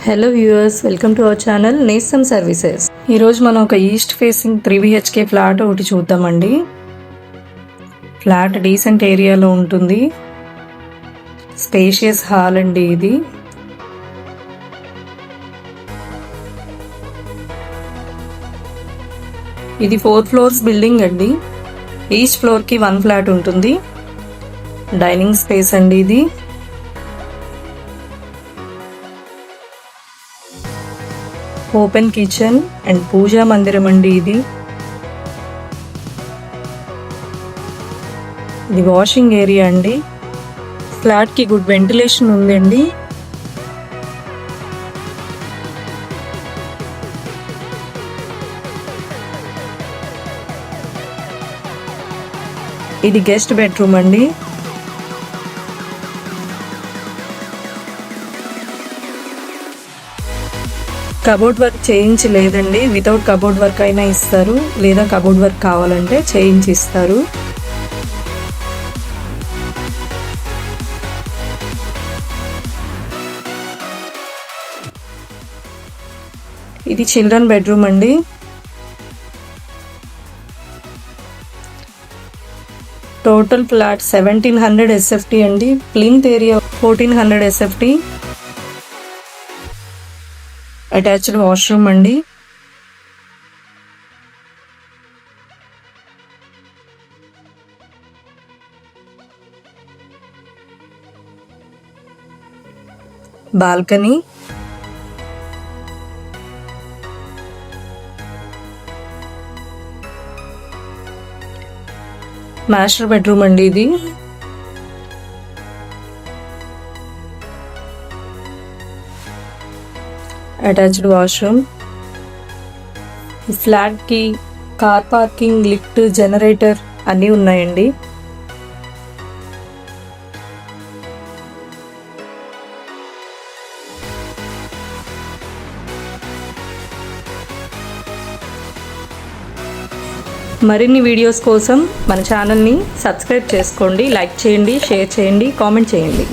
Hello viewers, welcome to our channel నేస్తం services. ఈరోజు మనం ఒక ఈస్ట్ ఫేసింగ్ 3 BHK ఫ్లాట్ ఒకటి చూద్దామండి. ఫ్లాట్ డీసెంట్ ఏరియాలో ఉంటుంది. స్పేషియస్ హాల్ అండి ఇది. ఇది 4 ఫ్లోర్స్ బిల్డింగ్ అండి. ఈచ్ ఫ్లోర్కి 1 ఫ్లాట్ ఉంటుంది. డైనింగ్ స్పేస్ అండి ఇది. ఓపెన్ కిచెన్ అండ్ పూజా మందిరం అండి ఇది. ఇది వాషింగ్ ఏరియా అండి. ఫ్లాట్ కి గుడ్ వెంటిలేషన్ ఉందండి. ఇది గెస్ట్ బెడ్రూమ్ అండి. కబోర్డ్ వర్క్ చేయించలేదండి. వితౌట్ కబోర్డ్ వర్క్ అయినా ఇస్తారు, లేదా కబోర్డ్ వర్క్ కావాలంటే చేయించి ఇస్తారు. ఇది చిల్డ్రన్ బెడ్రూమ్ అండి. టోటల్ ఫ్లాట్ 1700 SFT అండి. Plinth area 1400 SFT. Attached washroom అండి. బాల్కనీ, మాస్టర్ బెడ్రూమ్ అండి ఇది. Attached washroom. ఈ ఫ్లాట్ కి కార్ పార్కింగ్, లిఫ్ట్, జనరేటర్ అన్నీ ఉన్నాయండి. మరిన్ని వీడియోస్ కోసం మన ఛానల్ని సబ్స్క్రైబ్ చేసుకోండి, లైక్ చేయండి, షేర్ చేయండి, కామెంట్ చేయండి.